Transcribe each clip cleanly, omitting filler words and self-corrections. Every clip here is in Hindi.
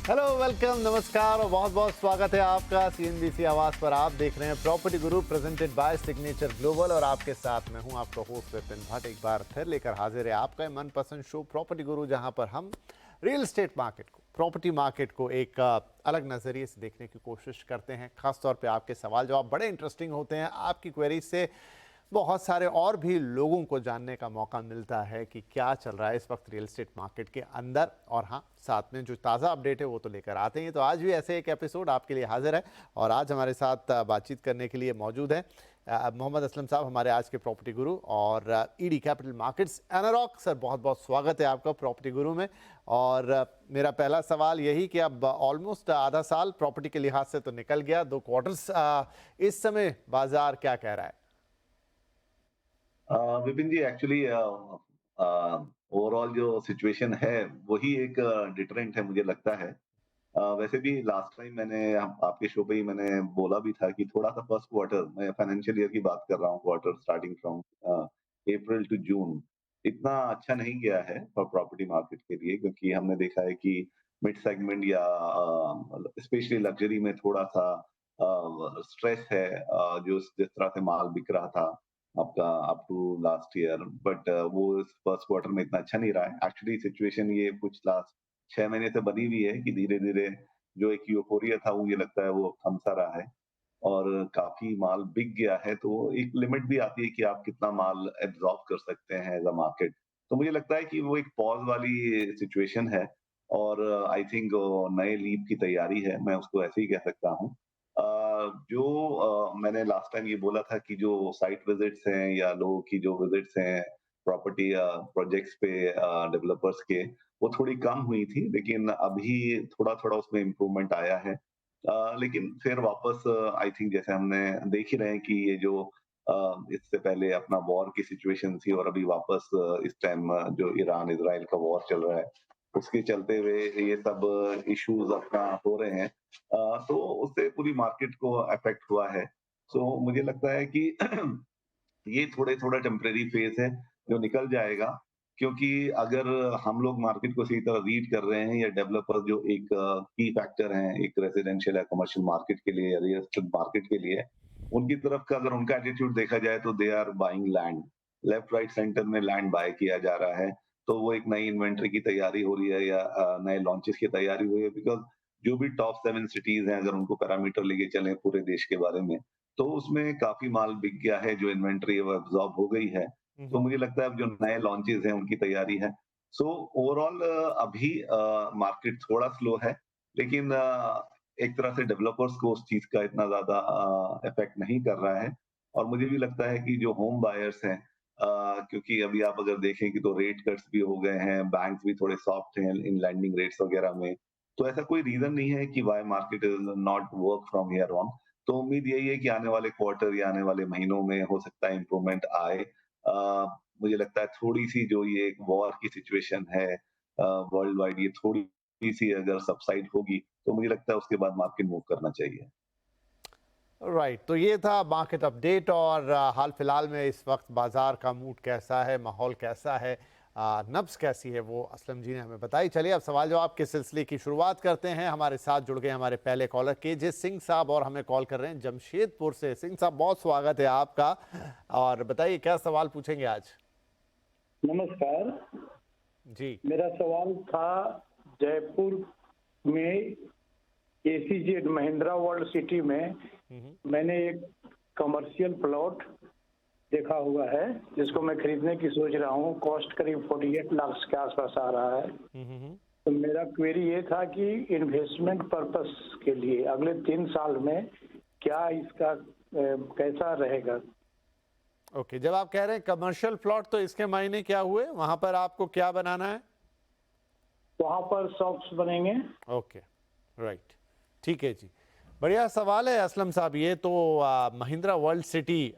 हेलो, वेलकम, नमस्कार और बहुत बहुत स्वागत है आपका सीएनबीसी आवाज पर। आप देख रहे हैं property Guru presented by signature global और आपके साथ मैं हूं आपका होस्ट विपिन भट्ट। एक बार फिर लेकर हाजिर है आपका मनपसंद शो प्रॉपर्टी गुरु, जहां पर हम रियल एस्टेट मार्केट को, प्रॉपर्टी मार्केट को एक अलग नज़रिए से देखने की कोशिश करते हैं। खासतौर पे आपके सवाल जवाब बड़े इंटरेस्टिंग होते हैं। आपकी क्वेरीज से बहुत सारे और भी लोगों को जानने का मौका मिलता है कि क्या चल रहा है इस वक्त रियल एस्टेट मार्केट के अंदर। और हाँ, साथ में जो ताज़ा अपडेट है वो तो लेकर आते हैं। तो आज भी ऐसे एक एपिसोड आपके लिए हाजिर है और आज हमारे साथ बातचीत करने के लिए मौजूद है मोहम्मद असलम साहब, हमारे आज के प्रॉपर्टी गुरु और ED capital markets Anarock. Sir, बहुत बहुत स्वागत है आपका प्रॉपर्टी गुरु में। और मेरा पहला सवाल यही कि अब ऑलमोस्ट आधा साल प्रॉपर्टी के लिहाज से तो निकल गया, 2 क्वार्टर्स, इस समय बाजार क्या कह रहा है? विपिन जी, एक्चुअली ओवरऑल जो सिचुएशन है वही एक डिटरेंट है, मुझे लगता है। वैसे भी लास्ट टाइम मैंने आपके शो पे ही मैंने बोला भी था कि थोड़ा सा फर्स्ट क्वार्टर, मैं फाइनेंशियल ईयर की बात कर रहा हूँ, quarter starting from April to June इतना अच्छा नहीं गया है फॉर प्रॉपर्टी मार्केट के लिए, क्योंकि हमने देखा है कि मिड सेगमेंट या स्पेशली लग्जरी में थोड़ा सा स्ट्रेस है। जो जिस तरह से माल बिक रहा था आपका up to last year, but वो इस फर्स्ट क्वार्टर में इतना अच्छा नहीं रहा है। एक्चुअली सिचुएशन ये कुछ लास्ट 6 महीने से बनी हुई है कि धीरे धीरे जो एक यूफोरिया था वो, ये लगता है वो थमसा रहा है और काफी माल बिक गया है। तो एक लिमिट भी आती है कि आप कितना माल एब्जॉर्ब कर सकते हैं एज अ मार्केट। तो मुझे लगता है कि वो एक पॉज वाली सिचुएशन है और आई थिंक नए लीप की तैयारी है, मैं उसको ऐसे ही कह सकता हूँ। जो मैंने लास्ट टाइम ये बोला था कि जो साइट विजिट्स हैं या लोगों की जो विजिट्स हैं प्रॉपर्टी प्रोजेक्ट्स पे डेवलपर्स के, वो थोड़ी कम हुई थी, लेकिन अभी थोड़ा-थोड़ा उसमें इम्प्रूवमेंट आया है। लेकिन फिर वापस आई थिंक जैसे हमने देख ही रहे हैं कि ये जो इससे पहले अपना वॉर की सिचुएशन थी और अभी वापस इस टाइम जो ईरान इजराइल का वॉर चल रहा है, उसके चलते हुए ये सब इश्यूज अपना हो रहे हैं। तो उससे पूरी मार्केट को अफेक्ट हुआ है। सो मुझे लगता है कि ये थोड़ा टेम्परेरी फेज है जो निकल जाएगा, क्योंकि अगर हम लोग मार्केट को सही तरह रीड कर रहे हैं या डेवलपर्स जो एक की फैक्टर हैं एक रेजिडेंशियल या कमर्शियल मार्केट के लिए या रियल एस्टेट मार्केट के लिए, उनकी तरफ का अगर उनका एटीट्यूड देखा जाए तो they are buying land. Left right centre में लैंड बाय किया जा रहा है। तो वो एक नई इन्वेंटरी की तैयारी हो रही है या नए लॉन्चेस की तैयारी हो रही है, बिकॉज जो भी टॉप 7 सिटीज हैं, अगर उनको पैरामीटर लेके चले पूरे देश के बारे में, तो उसमें काफ़ी माल बिक गया है, जो इन्वेंटरी है वो अब्ज़ॉर्ब हो गई है। तो मुझे लगता है अब जो नए लॉन्चेज़ हैं उनकी तैयारी है। सो ओवरऑल अभी मार्केट थोड़ा स्लो है, लेकिन एक तरह से डेवलपर्स को उस चीज़ का इतना ज़्यादा इफ़ेक्ट नहीं कर रहा है। और मुझे भी लगता है कि जो होम बायर्स हैं, क्योंकि अभी आप अगर देखें कि तो रेट कट्स भी हो गए हैं, बैंक्स भी थोड़े सॉफ्ट हैं इन लैंडिंग रेट्स वगैरह में। तो ऐसा कोई रीज़न नहीं है कि why market is not work from here on. तो उम्मीद यही है कि आने वाले क्वार्टर या आने वाले महीनों में हो सकता है इम्प्रूवमेंट आए। मुझे लगता है थोड़ी-सी जो ये एक वॉर की सिचुएशन है वर्ल्ड वाइड, ये थोड़ी-सी अगर सबसाइड होगी, तो मुझे लगता है उसके बाद मार्केट मूव करना चाहिए। राइट, तो ये था मार्केट अपडेट। और हाल फिलहाल में इस वक्त बाजार का मूड कैसा है, माहौल कैसा है, नब्ज कैसी है, वो असलम जी ने हमें बताई। चलिए अब सवाल जवाब के सिलसिले की शुरुआत करते हैं। हमारे साथ जुड़ गए हमारे पहले कॉलर केजे सिंह साहब और हमें कॉल कर रहे हैं जमशेदपुर से। सिंह साहब, बहुत स्वागत है आपका और बताइए क्या सवाल पूछेंगे आज? नमस्कार। जी। मेरा सवाल था, जयपुर में एसीजेड महिंद्रा वर्ल्ड सिटी में मैंने एक कमर्शियल प्लॉट देखा हुआ है जिसको मैं खरीदने की सोच रहा हूँ। कॉस्ट करीब 48 लाख के आसपास आ रहा है। तो मेरा क्वेरी ये था कि इन्वेस्टमेंट पर्पस के लिए अगले 3 साल में क्या इसका कैसा रहेगा? ओके, जब आप कह रहे हैं कमर्शियल प्लॉट तो इसके मायने क्या हुए? वहां पर आपको क्या बनाना है? वहाँ पर शॉप्स बनेंगे। ओके, राइट, ठीक है जी। बढ़िया सवाल है असलम साहब। ये तो महिंद्रा वर्ल्ड सिटी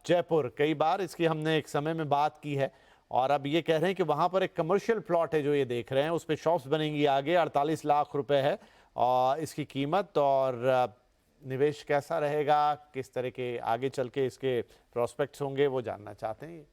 जयपुर, कई बार इसकी हमने एक समय में बात की है और अब ये कह रहे हैं कि वहाँ पर एक कमर्शियल प्लॉट है जो ये देख रहे हैं, उस पर शॉप्स बनेंगी आगे। 48 लाख रुपए है और इसकी कीमत। और निवेश कैसा रहेगा, किस तरह के आगे चल के इसके प्रोस्पेक्ट्स होंगे, वो जानना चाहते हैं।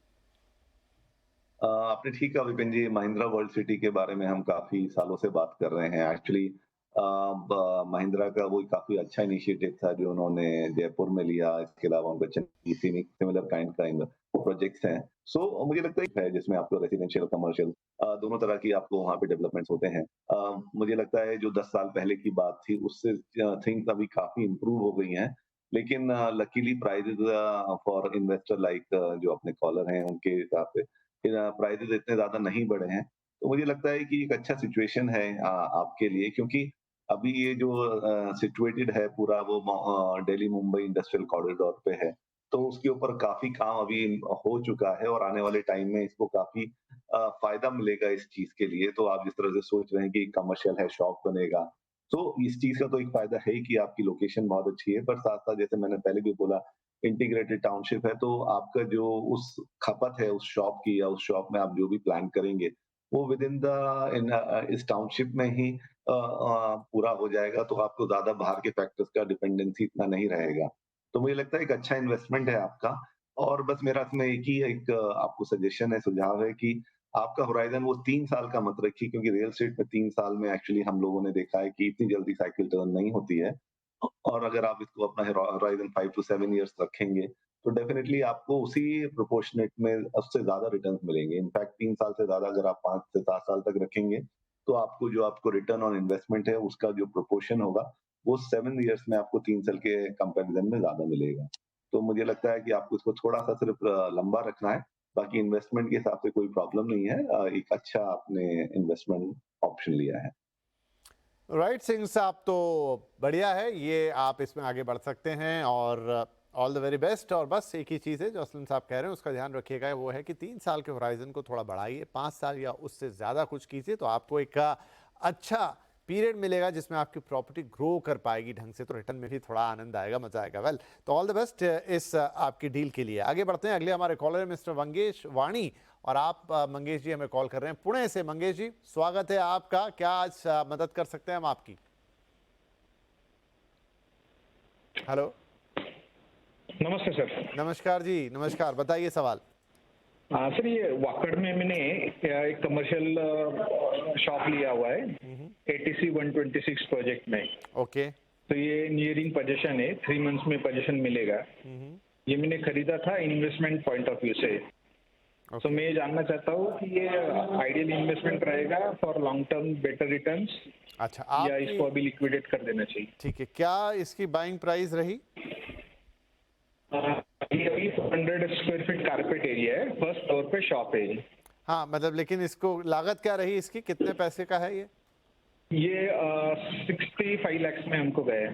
आपने ठीक कहा विपिन जी, महिंद्रा वर्ल्ड सिटी के बारे में हम काफ़ी सालों से बात कर रहे हैं। एक्चुअली महिंद्रा का वो काफी अच्छा इनिशिएटिव था जो उन्होंने जयपुर में लिया। इसके अलावा उनका चेन्नई सिमिलर काइंड का प्रोजेक्ट्स हैं। सो मुझे लगता है जिसमें आपको रेजिडेंशियल कमर्शियल दोनों तरह की आपको वहाँ पे डेवलपमेंट्स होते हैं। मुझे लगता है जो 10 साल पहले की बात थी उससे थिंग्स अभी काफी इम्प्रूव हो गई हैं। लेकिन luckily prices for investor like जो अपने कॉलर हैं उनके हिसाब से प्राइसेस इतने ज्यादा नहीं बढ़े हैं। तो मुझे लगता है कि एक अच्छा सिचुएशन है आपके लिए, क्योंकि अभी ये जो सिचुएटेड है पूरा वो दिल्ली मुंबई इंडस्ट्रियल कॉरिडोर पे है। तो उसके ऊपर काफ़ी काम अभी हो चुका है और आने वाले टाइम में इसको काफ़ी फ़ायदा मिलेगा इस चीज़ के लिए। तो आप जिस तरह से सोच रहे हैं कि कमर्शियल है, शॉप बनेगा, तो इस चीज़ का तो एक फ़ायदा है ही कि आपकी लोकेशन बहुत अच्छी है। पर साथ-साथ जैसे मैंने पहले भी बोला इंटीग्रेटेड टाउनशिप है, तो आपका जो उस खपत है उस शॉप की या उस शॉप में आप जो भी प्लान करेंगे, वो विदिन इस टाउनशिप में ही पूरा हो जाएगा, तो आपको ज़्यादा बाहर के फैक्टर्स का डिपेंडेंसी इतना नहीं रहेगा। तो मुझे लगता है एक अच्छा इन्वेस्टमेंट है आपका। और बस मेरा इसमें एक आपको सजेशन है, सुझाव है कि आपका होराइज़न वो 3 साल का मत रखिए, क्योंकि रियल एस्टेट में 3 साल में एक्चुअली हम लोगों ने देखा है कि इतनी जल्दी साइकिल टर्न नहीं होती है। और अगर आप इसको अपना होराइज़न 5 टू 7 इयर्स रखेंगे, तो डेफिनिटली आपको उसी प्रोपोर्शनेट में उससे ज़्यादा रिटर्न्स मिलेंगे। इनफैक्ट 3 साल से ज़्यादा अगर आप 5 से 7 साल तक रखेंगे, तो आपको रिटर्न ऑन इन्वेस्टमेंट है, उसका जो प्रोपोर्शन होगा, वो 7 इयर्स में आपको 3 साल के कंपैरिज़न में ज़्यादा मिलेगा। तो मुझे लगता है कि आपको इसको थोड़ा-सा सिर्फ लंबा रखना है, बाकी इन्वेस्टमेंट के हिसाब से कोई प्रॉब्लम नहीं है। एक अच्छा आपने इन्वेस्टमेंट ऑप्शन लिया है। राइट सिंह साहब, तो बढ़िया है ये, आप इसमें आगे बढ़ सकते हैं और ऑल द वेरी बेस्ट। और बस एक ही चीज़ है जो असलम साहब कह रहे हैं उसका ध्यान रखिएगा, वो है कि 3 साल के होराइजन को थोड़ा बढ़ाइए, 5 साल या उससे ज़्यादा कुछ कीजिए, तो आपको एक अच्छा पीरियड मिलेगा जिसमें आपकी प्रॉपर्टी ग्रो कर पाएगी ढंग से, तो रिटर्न में भी थोड़ा आनंद आएगा, मजा आएगा। वेल, तो ऑल द बेस्ट इस आपकी डील के लिए। आगे बढ़ते हैं, अगले हमारे कॉलर है मिस्टर मंगेश वाणी, और आप मंगेश जी हमें कॉल कर रहे हैं पुणे से। मंगेश जी, स्वागत है आपका, क्या आज मदद कर सकते हैं हम आपकी? हेलो। नमस्ते सर। नमस्कार जी, नमस्कार, बताइए सवाल। हाँ सर, ये वाकड़ में मैंने एक कमर्शियल शॉप लिया हुआ है एटीसी 126 प्रोजेक्ट में। ओके। तो ये नियरिंग पोजीशन है, 3 मंथ्स में पोजीशन मिलेगा। ये मैंने खरीदा था इन्वेस्टमेंट पॉइंट ऑफ व्यू से। तो मैं ये जानना चाहता हूँ कि ये आइडियल इन्वेस्टमेंट रहेगा for long term better returns, अच्छा, या इसको अभी लिक्विडेट कर देना चाहिए? ठीक है, क्या इसकी बाइंग प्राइस रही? ये अभी 400 स्क्वायर फीट कारपेट एरिया है, फर्स्ट फ्लोर पे शॉप है। हाँ, मतलब लेकिन इसको लागत क्या रही इसकी, कितने पैसे का है ये? ये 65 लाख में हमको गए।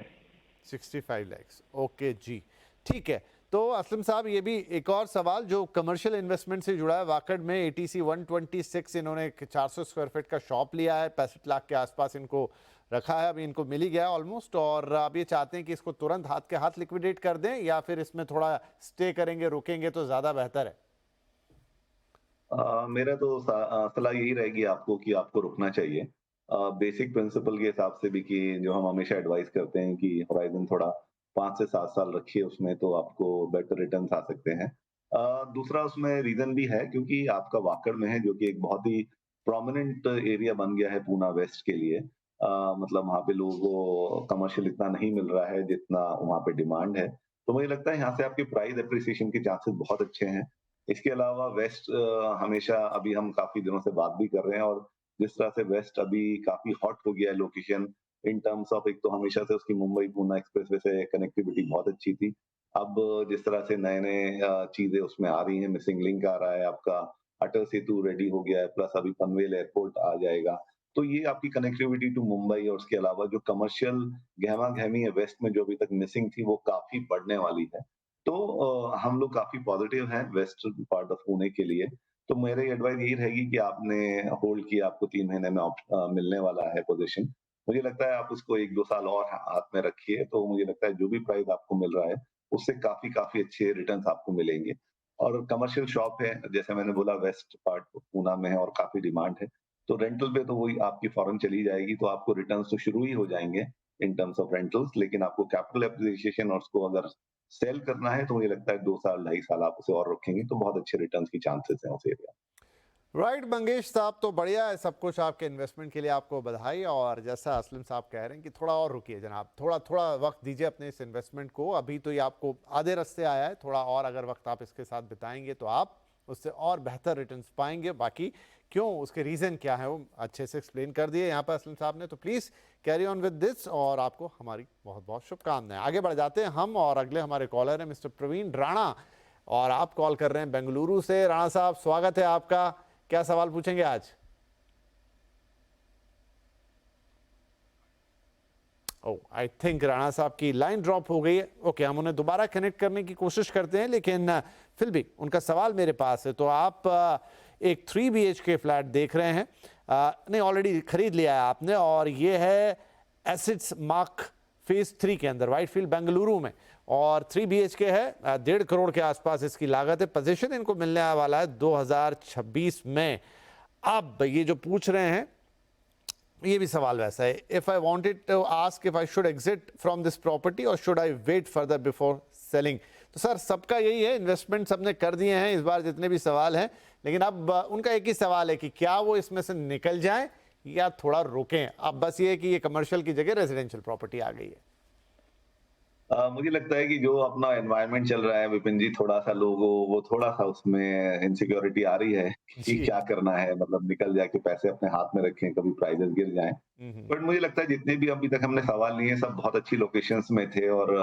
65 लाख, ओके जी, ठीक है। तो असलम साहब, ये भी एक और सवाल जो कमर्शियल इन्वेस्टमेंट से जुड़ा है। वाकड़ में एटीसी 126 इन्होंने 400 स्क्वायर फीट का शॉप लिया है, 65 लाख के आसपास इनको रखा है, अभी इनको मिल ही गया ऑलमोस्ट, और अब ये चाहते हैं कि इसको तुरंत हाथ के हाथ लिक्विडेट कर दें, या फिर इसमें थोड़ा स्टे करेंगे, रुकेंगे तो ज़्यादा बेहतर है? मेरा तो सलाह यही रहेगी आपको कि आपको रुकना चाहिए। बेसिक प्रिंसिपल के हिसाब से भी कि जो हम हमेशा एडवाइस करते हैं कि होराइज़न थोड़ा 5 से 7 साल रखिए उसमें, तो आपको बेटर रिटर्न्स आ सकते हैं। दूसरा उसमें रीज़न भी है क्योंकि आपका वाकड़ में है जो कि एक बहुत ही प्रोमिनेंट एरिया बन गया है पूना वेस्ट के लिए। मतलब वहाँ पे लोगों को कमर्शियल इतना नहीं मिल रहा है जितना वहाँ पे डिमांड है। तो मुझे लगता है यहाँ से आपकी प्राइस एप्रिसिएशन के चांसेस बहुत अच्छे हैं। इसके अलावा वेस्ट हमेशा अभी हम काफ़ी दिनों से बात भी कर रहे हैं, और जिस तरह से वेस्ट अभी काफ़ी हॉट हो गया है लोकेशन इन टर्म्स ऑफ, एक तो हमेशा से उसकी मुंबई-पूना एक्सप्रेसवे से कनेक्टिविटी बहुत अच्छी थी। अब जिस तरह से नए-नए चीज़ें उसमें आ रही हैं, मिसिंग लिंक आ रहा है, आपका अटल सेतु रेडी हो गया है, प्लस अभी पनवेल एयरपोर्ट आ जाएगा। तो ये आपकी कनेक्टिविटी टू मुंबई और उसके अलावा जो कमर्शियल गहमा-गहमी है वेस्ट में जो अभी तक मिसिंग थी, वो काफ़ी बढ़ने वाली है। तो हम लोग काफ़ी पॉजिटिव हैं वेस्टर्न पार्ट ऑफ पुणे के लिए। तो मेरी एडवाइस यही रहेगी कि आपने होल्ड किया, आपको 3 महीने में मिलने वाला है पोज़ीशन। मुझे लगता है आप उसको 1-2 साल और हाथ में रखिए, तो मुझे लगता है जो भी प्राइस आपको मिल रहा है, उससे काफ़ी अच्छे रिटर्न्स आपको मिलेंगे। और कमर्शियल शॉप है, जैसे मैंने बोला वेस्ट पार्ट पूना में है और काफ़ी डिमांड है। तो रेंटल पे तो वही आपकी फौरन चली जाएगी, तो आपको रिटर्न्स तो शुरू ही हो जाएँगे इन टर्म्स ऑफ रेंटल्स, लेकिन आपको कैपिटल एप्रिसिएशन और उसको अगर सेल करना है तो मुझे लगता है 2 साल, ढाई साल आप उसे और रखेंगे तो बहुत अच्छे रिटर्न्स की चांसेस हैं उस एरिया। राइट मंगेश साहब, तो बढ़िया है सब कुछ, आपके इन्वेस्टमेंट के लिए आपको बधाई। और जैसा असलम साहब कह रहे हैं कि थोड़ा और रुकिए जनाब, थोड़ा थोड़ा वक्त दीजिए अपने इस इन्वेस्टमेंट को। अभी तो ये आपको आधे रास्ते आया है, थोड़ा और अगर वक्त आप इसके साथ बिताएंगे तो आप उससे और बेहतर रिटर्न्स पाएंगे। बाकी क्यों, उसके रीज़न क्या है वो अच्छे से एक्सप्लेन कर दिए यहाँ पर असलम साहब ने। तो please carry on with this और आपको हमारी बहुत बहुत शुभकामनाएं। आगे बढ़ जाते हैं हम और अगले हमारे कॉलर हैं मिस्टर प्रवीण राणा, और आप कॉल कर रहे हैं बेंगलुरु से। राणा साहब स्वागत है आपका, क्या सवाल पूछेंगे आज? ओह, आई थिंक राणा साहब की लाइन ड्रॉप हो गई है। ओके, हम उन्हें दोबारा कनेक्ट करने की कोशिश करते हैं, लेकिन फिर भी उनका सवाल मेरे पास है। तो आप एक 3 BHK फ्लैट देख रहे हैं, नहीं ऑलरेडी खरीद लिया है आपने, और ये है एसिड्स मार्क फेज 3 के अंदर व्हाइटफील्ड बेंगलुरु में, और 3 BHK है, 1.5 करोड़ के आसपास इसकी लागत है। पोजीशन इनको मिलने वाला है 2026 में। अब ये जो पूछ रहे हैं ये भी सवाल वैसा है, if I wanted to ask if I should exit from this property और should I wait further before selling. तो सर सबका यही है, इन्वेस्टमेंट सबने कर दिए हैं इस बार जितने भी सवाल हैं, लेकिन अब उनका एक ही सवाल है कि क्या वो इसमें से निकल जाएं या थोड़ा रुकें। अब बस ये है कि ये कमर्शियल की जगह रेजिडेंशियल प्रॉपर्टी आ गई है। मुझे लगता है कि जो अपना एनवायरनमेंट चल रहा है विपिन जी, थोड़ा सा लोगों वो थोड़ा सा उसमें इनसिक्योरिटी आ रही है कि जी। क्या करना है, मतलब निकल जाए कि पैसे अपने हाथ में रखें, कभी प्राइजेस गिर जाएं। बट मुझे लगता है जितने भी अभी तक हमने सवाल लिए सब बहुत अच्छी लोकेशंस में थे, और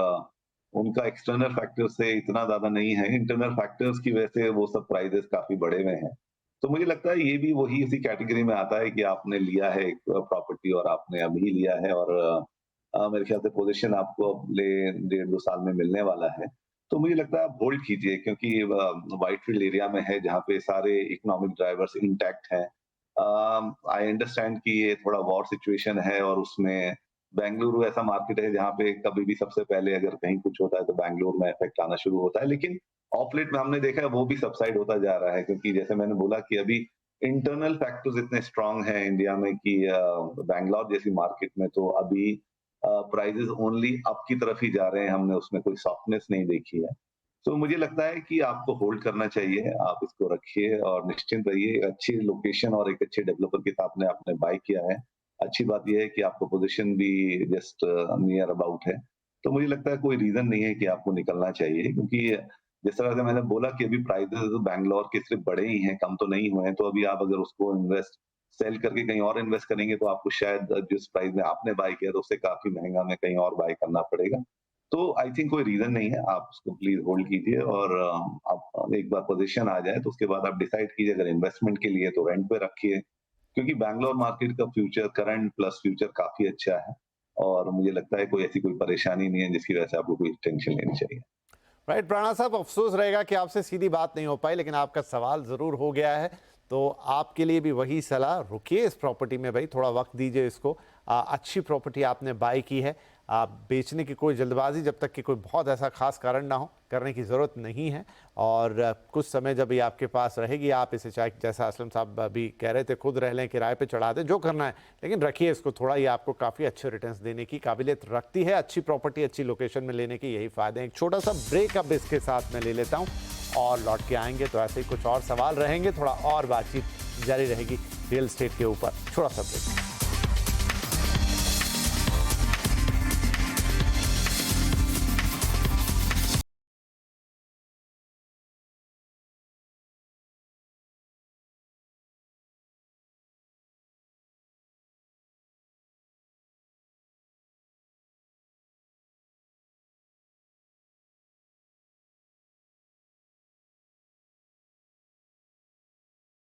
उनका एक्सटर्नल फैक्टर्स से इतना ज्यादा नहीं है, इंटरनल फैक्टर्स की वजह से वो सब प्राइजेस काफी बढ़े हुए हैं। तो मुझे लगता है ये भी वही इसी कैटेगरी में आता है कि आपने लिया है एक प्रॉपर्टी और आपने अभी लिया है, और मेरे ख्याल से पोजीशन आपको अगले 1.5-2 साल में मिलने वाला है। तो मुझे लगता है आप होल्ड कीजिए, क्योंकि व्हाइटफील्ड एरिया में है जहाँ पे सारे इकोनॉमिक ड्राइवर्स इंटैक्ट हैं। आई अंडरस्टैंड कि ये थोड़ा वॉर सिचुएशन है, और उसमें बेंगलुरु ऐसा मार्केट है जहाँ पे कभी भी सबसे पहले अगर कहीं कुछ होता है तो बेंगलुरु में इफेक्ट आना शुरू होता है। लेकिन ऑफ लेट में हमने देखा है वो भी सबसाइड होता जा रहा है, क्योंकि जैसे मैंने बोला कि अभी इंटरनल फैक्टर्स इतने स्ट्रांग हैं इंडिया में कि बैंगलोर जैसी मार्केट में तो अभी प्राइजेस ओनली अप की तरफ ही जा रहे हैं, हमने उसमें कोई सॉफ्टनेस नहीं देखी है। तो मुझे लगता है कि आपको होल्ड करना चाहिए, आप इसको रखिए और निश्चिंत रहिए। अच्छी लोकेशन और एक अच्छे डेवलपर के साथ आपने बाय किया है। अच्छी बात यह है कि आपको पोजीशन भी जस्ट नियर अबाउट है। तो मुझे लगता है कोई रीजन नहीं है कि आपको निकलना चाहिए, क्योंकि जिस तरह से मैंने बोला कि अभी प्राइजेस बैंगलोर के सिर्फ बढ़े ही हैं, कम तो नहीं हुए हैं। तो अभी आप अगर उसको सेल करके कहीं और इन्वेस्ट करेंगे तो आपको शायद जिस प्राइस में आपने बाय किया तो उससे काफी महंगा में कहीं और बाय करना पड़ेगा। तो आई थिंक कोई रीजन नहीं है, आप उसको प्लीज होल्ड कीजिए, और आप एक बार पोजीशन आ जाए तो उसके बाद आप डिसाइड कीजिए, अगर इन्वेस्टमेंट के लिए तो रेंट पे रखिए, क्योंकि बैंगलोर मार्केट का फ्यूचर करंट प्लस फ्यूचर काफी अच्छा है, और मुझे लगता है कोई ऐसी कोई परेशानी नहीं है जिसकी वजह से आपको कोई टेंशन लेनी चाहिए। राइट प्राणा साहब, अफसोस रहेगा कि आपसे सीधी बात नहीं हो पाई, लेकिन आपका सवाल ज़रूर हो गया है। तो आपके लिए भी वही सलाह, रुकिए इस प्रॉपर्टी में भाई, थोड़ा वक्त दीजिए इसको। अच्छी प्रॉपर्टी आपने बाय की है, बेचने की कोई जल्दबाजी जब तक कि कोई बहुत ऐसा खास कारण ना हो करने की ज़रूरत नहीं है। और कुछ समय जब ये आपके पास रहेगी, आप इसे चाहे जैसा असलम साहब अभी कह रहे थे खुद रह लें, किराए पे चढ़ा दें, जो करना है, लेकिन रखिए इसको थोड़ा। ये आपको काफ़ी अच्छे रिटर्न्स देने की काबिलियत रखती है। अच्छी प्रॉपर्टी अच्छी लोकेशन में लेने के यही फ़ायदे हैं। एक छोटा सा ब्रेक अब इसके साथ मैं ले लेता हूँ, और लौट के आएंगे तो ऐसे ही कुछ और सवाल रहेंगे, थोड़ा और बातचीत जारी रहेगी रियल एस्टेट के ऊपर। छोटा सा ब्रेक।